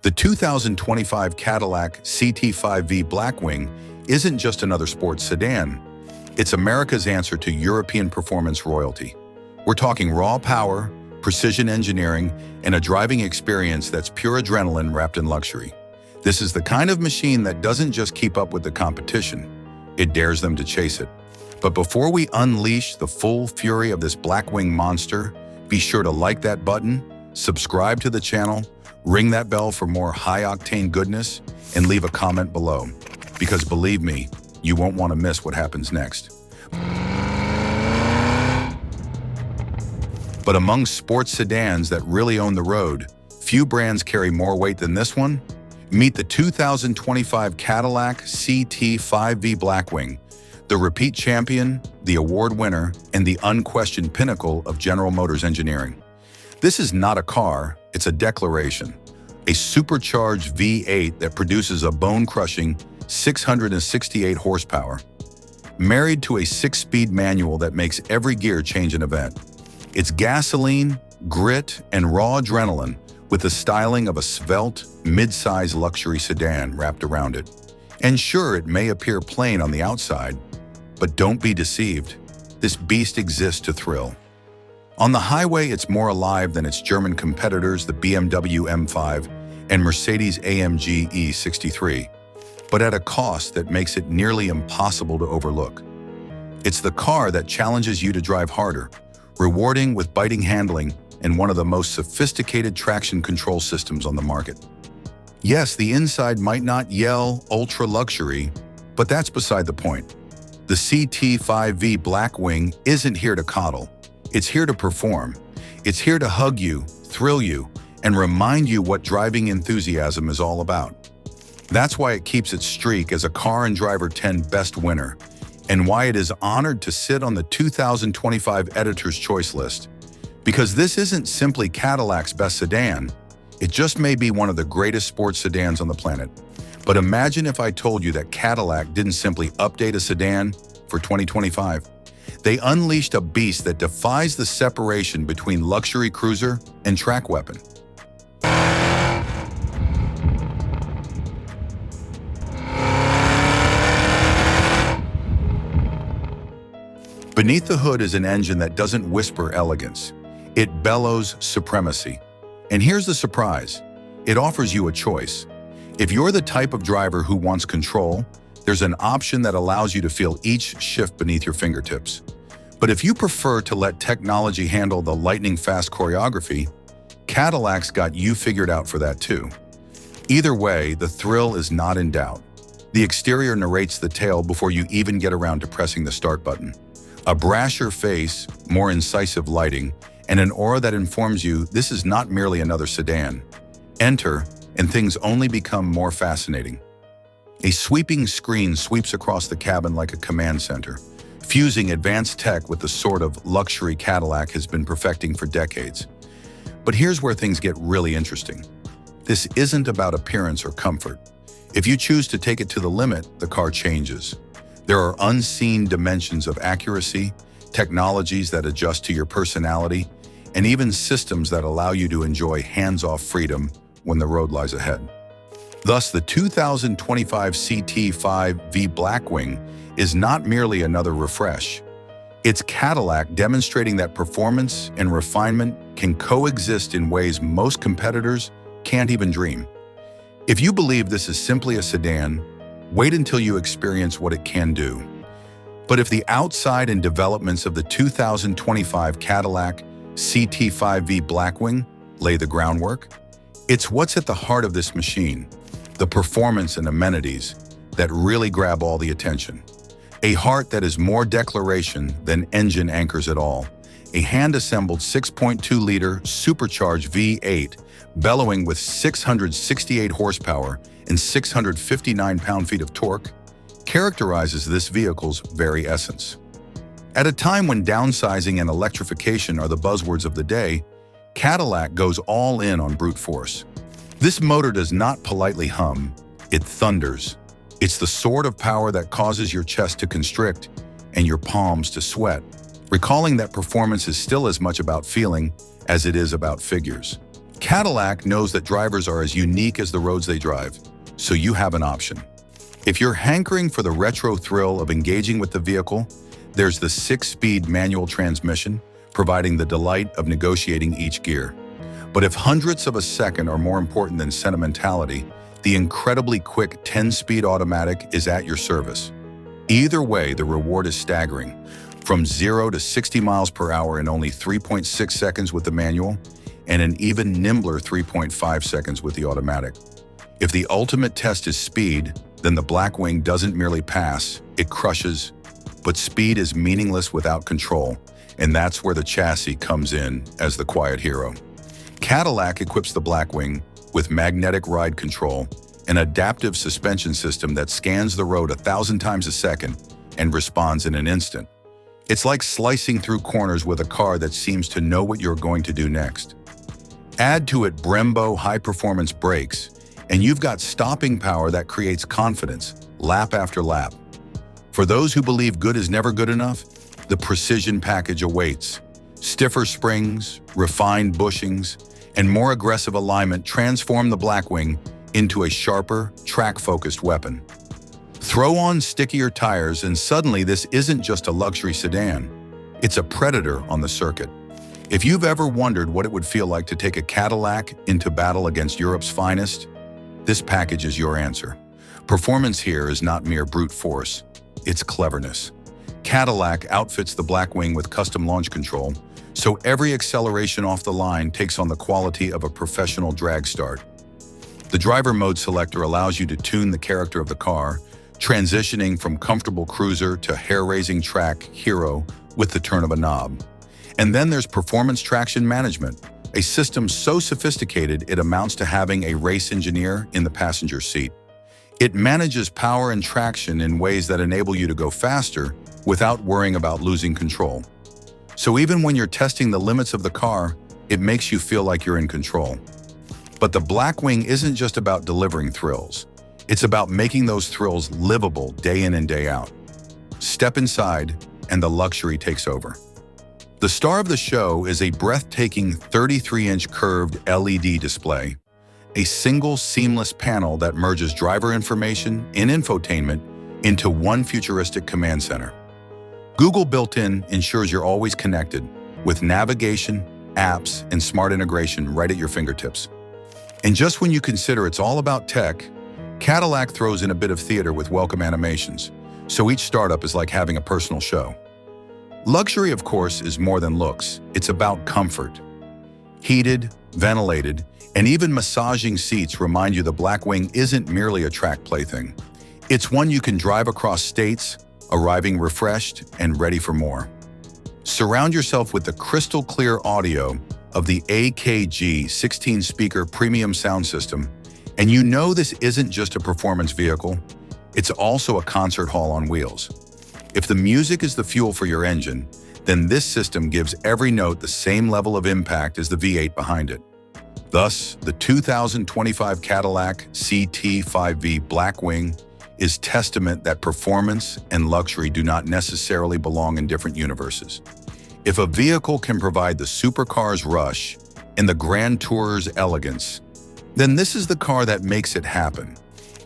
The 2025 Cadillac CT5-V Blackwing isn't just another sports sedan. It's America's answer to European performance royalty. We're talking raw power, precision engineering, and a driving experience that's pure adrenaline wrapped in luxury. This is the kind of machine that doesn't just keep up with the competition, it dares them to chase it. But before we unleash the full fury of this Blackwing monster, be sure to like that button, subscribe to the channel, ring that bell for more high-octane goodness, and leave a comment below. Because believe me, you won't want to miss what happens next. But among sports sedans that really own the road, few brands carry more weight than this one. Meet the 2025 Cadillac CT5-V Blackwing, the repeat champion, the award winner, and the unquestioned pinnacle of General Motors engineering. This is not a car, it's a declaration. A supercharged V8 that produces a bone-crushing 668 horsepower, married to a 6-speed manual that makes every gear change an event. It's gasoline, grit, and raw adrenaline with the styling of a svelte, mid-size luxury sedan wrapped around it. And sure, it may appear plain on the outside, but don't be deceived. This beast exists to thrill. On the highway, it's more alive than its German competitors, the BMW M5 and Mercedes-AMG E63, but at a cost that makes it nearly impossible to overlook. It's the car that challenges you to drive harder, rewarding with biting handling and one of the most sophisticated traction control systems on the market. Yes, the inside might not yell ultra luxury, but that's beside the point. The CT5-V Blackwing isn't here to coddle. It's here to perform. It's here to hug you, thrill you, and remind you what driving enthusiasm is all about. That's why it keeps its streak as a Car and Driver 10 Best winner, and why it is honored to sit on the 2025 Editor's Choice list. Because this isn't simply Cadillac's best sedan, it just may be one of the greatest sports sedans on the planet. But imagine if I told you that Cadillac didn't simply update a sedan for 2025. They unleashed a beast that defies the separation between luxury cruiser and track weapon. Beneath the hood is an engine that doesn't whisper elegance. It bellows supremacy. And here's the surprise. It offers you a choice. If you're the type of driver who wants control, there's an option that allows you to feel each shift beneath your fingertips. But if you prefer to let technology handle the lightning-fast choreography, Cadillac's got you figured out for that too. Either way, the thrill is not in doubt. The exterior narrates the tale before you even get around to pressing the start button. A brasher face, more incisive lighting, and an aura that informs you this is not merely another sedan. Enter, and things only become more fascinating. A sweeping screen sweeps across the cabin like a command center, fusing advanced tech with the sort of luxury Cadillac has been perfecting for decades. But here's where things get really interesting. This isn't about appearance or comfort. If you choose to take it to the limit, the car changes. There are unseen dimensions of accuracy, technologies that adjust to your personality, and even systems that allow you to enjoy hands-off freedom when the road lies ahead. Thus, the 2025 CT5-V Blackwing is not merely another refresh. It's Cadillac demonstrating that performance and refinement can coexist in ways most competitors can't even dream. If you believe this is simply a sedan, wait until you experience what it can do. But if the outside and developments of the 2025 Cadillac CT5-V Blackwing lay the groundwork, it's what's at the heart of this machine, the performance and amenities, that really grab all the attention. A heart that is more declaration than engine anchors at all. A hand-assembled 6.2-liter supercharged V8 bellowing with 668 horsepower and 659 pound-feet of torque characterizes this vehicle's very essence. At a time when downsizing and electrification are the buzzwords of the day, Cadillac goes all in on brute force. This motor does not politely hum, it thunders. It's the sort of power that causes your chest to constrict and your palms to sweat, recalling that performance is still as much about feeling as it is about figures. Cadillac knows that drivers are as unique as the roads they drive, so you have an option. If you're hankering for the retro thrill of engaging with the vehicle, there's the 6-speed manual transmission, providing the delight of negotiating each gear. But if hundredths of a second are more important than sentimentality, the incredibly quick 10-speed automatic is at your service. Either way, the reward is staggering. From 0 to 60 miles per hour in only 3.6 seconds with the manual, and an even nimbler 3.5 seconds with the automatic. If the ultimate test is speed, then the Blackwing doesn't merely pass, it crushes. But speed is meaningless without control, and that's where the chassis comes in as the quiet hero. Cadillac equips the Blackwing with magnetic ride control, an adaptive suspension system that scans the road 1,000 times a second and responds in an instant. It's like slicing through corners with a car that seems to know what you're going to do next. Add to it Brembo high-performance brakes, and you've got stopping power that creates confidence, lap after lap. For those who believe good is never good enough, the precision package awaits. Stiffer springs, refined bushings, and more aggressive alignment transform the Blackwing into a sharper, track-focused weapon. Throw on stickier tires and suddenly this isn't just a luxury sedan. It's a predator on the circuit. If you've ever wondered what it would feel like to take a Cadillac into battle against Europe's finest, this package is your answer. Performance here is not mere brute force, it's cleverness. Cadillac outfits the Blackwing with custom launch control, so every acceleration off the line takes on the quality of a professional drag start. The driver mode selector allows you to tune the character of the car, transitioning from comfortable cruiser to hair-raising track hero with the turn of a knob. And then there's performance traction management, a system so sophisticated it amounts to having a race engineer in the passenger seat. It manages power and traction in ways that enable you to go faster without worrying about losing control. So even when you're testing the limits of the car, it makes you feel like you're in control. But the Blackwing isn't just about delivering thrills. It's about making those thrills livable day in and day out. Step inside, and the luxury takes over. The star of the show is a breathtaking 33-inch curved LED display, a single seamless panel that merges driver information and infotainment into one futuristic command center. Google built-in ensures you're always connected, with navigation, apps, and smart integration right at your fingertips. And just when you consider it's all about tech, Cadillac throws in a bit of theater with welcome animations, so each startup is like having a personal show. Luxury, of course, is more than looks. It's about comfort. Heated, ventilated, and even massaging seats remind you the Blackwing isn't merely a track plaything. It's one you can drive across states, arriving refreshed and ready for more. Surround yourself with the crystal-clear audio of the AKG 16-speaker premium sound system, and you know this isn't just a performance vehicle, it's also a concert hall on wheels. If the music is the fuel for your engine, then this system gives every note the same level of impact as the V8 behind it. Thus, the 2025 Cadillac CT5-V Blackwing is testament that performance and luxury do not necessarily belong in different universes. If a vehicle can provide the supercar's rush and the Grand Tourer's elegance, then this is the car that makes it happen.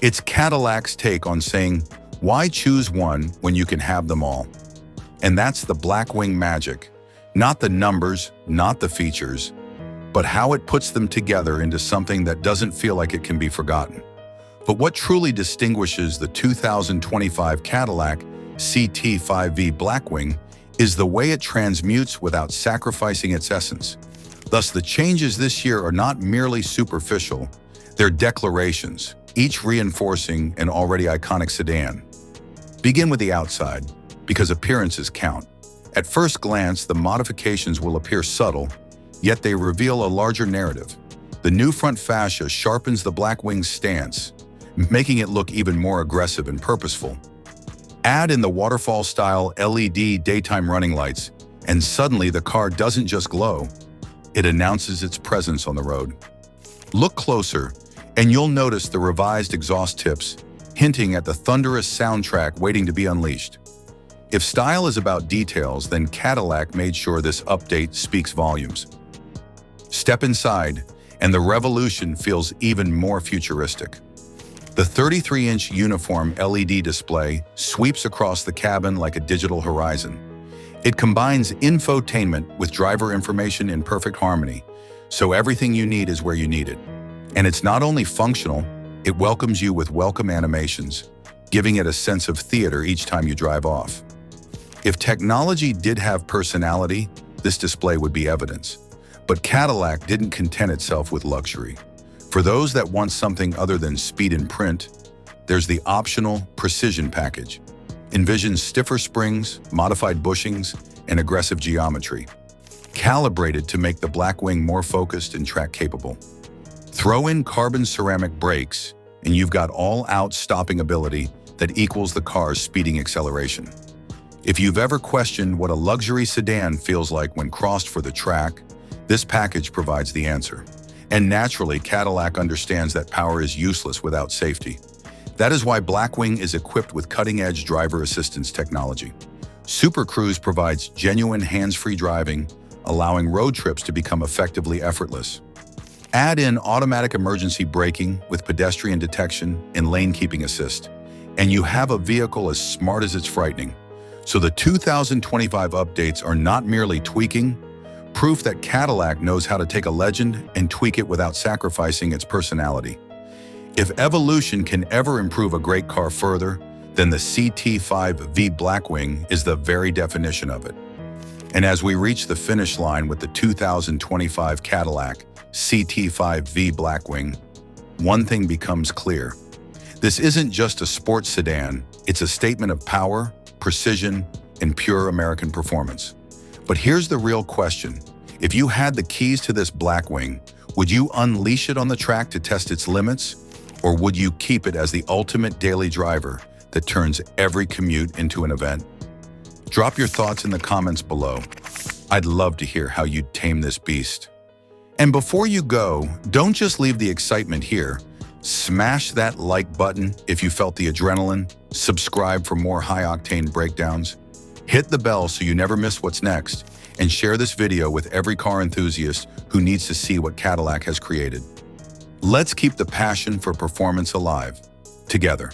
It's Cadillac's take on saying, why choose one when you can have them all? And that's the Blackwing magic. Not the numbers, not the features, but how it puts them together into something that doesn't feel like it can be forgotten. But what truly distinguishes the 2025 Cadillac CT5-V Blackwing is the way it transmutes without sacrificing its essence. Thus, the changes this year are not merely superficial, they're declarations, each reinforcing an already iconic sedan. Begin with the outside, because appearances count. At first glance, the modifications will appear subtle, yet they reveal a larger narrative. The new front fascia sharpens the Blackwing's stance, making it look even more aggressive and purposeful. Add in the waterfall-style LED daytime running lights, and suddenly the car doesn't just glow, it announces its presence on the road. Look closer, and you'll notice the revised exhaust tips, hinting at the thunderous soundtrack waiting to be unleashed. If style is about details, then Cadillac made sure this update speaks volumes. Step inside, and the Revolution feels even more futuristic. The 33-inch uniform LED display sweeps across the cabin like a digital horizon. It combines infotainment with driver information in perfect harmony, so everything you need is where you need it. And it's not only functional, it welcomes you with welcome animations, giving it a sense of theater each time you drive off. If technology did have personality, this display would be evidence. But Cadillac didn't content itself with luxury. For those that want something other than speed and print, there's the optional precision package. Envision stiffer springs, modified bushings, and aggressive geometry, calibrated to make the Blackwing more focused and track-capable. Throw in carbon ceramic brakes, and you've got all-out stopping ability that equals the car's speeding acceleration. If you've ever questioned what a luxury sedan feels like when crossed for the track, this package provides the answer. And naturally, Cadillac understands that power is useless without safety. That is why Blackwing is equipped with cutting-edge driver assistance technology. Super Cruise provides genuine hands-free driving, allowing road trips to become effectively effortless. Add in automatic emergency braking with pedestrian detection and lane-keeping assist, and you have a vehicle as smart as it's frightening. So the 2025 updates are not merely tweaking, proof that Cadillac knows how to take a legend and tweak it without sacrificing its personality. If evolution can ever improve a great car further, then the CT5-V Blackwing is the very definition of it. And as we reach the finish line with the 2025 Cadillac CT5-V Blackwing, one thing becomes clear. This isn't just a sports sedan, it's a statement of power, precision, and pure American performance. But here's the real question. If you had the keys to this Blackwing, would you unleash it on the track to test its limits? Or would you keep it as the ultimate daily driver that turns every commute into an event? Drop your thoughts in the comments below. I'd love to hear how you'd tame this beast. And before you go, don't just leave the excitement here. Smash that like button if you felt the adrenaline, subscribe for more high-octane breakdowns, hit the bell so you never miss what's next, and share this video with every car enthusiast who needs to see what Cadillac has created. Let's keep the passion for performance alive, together.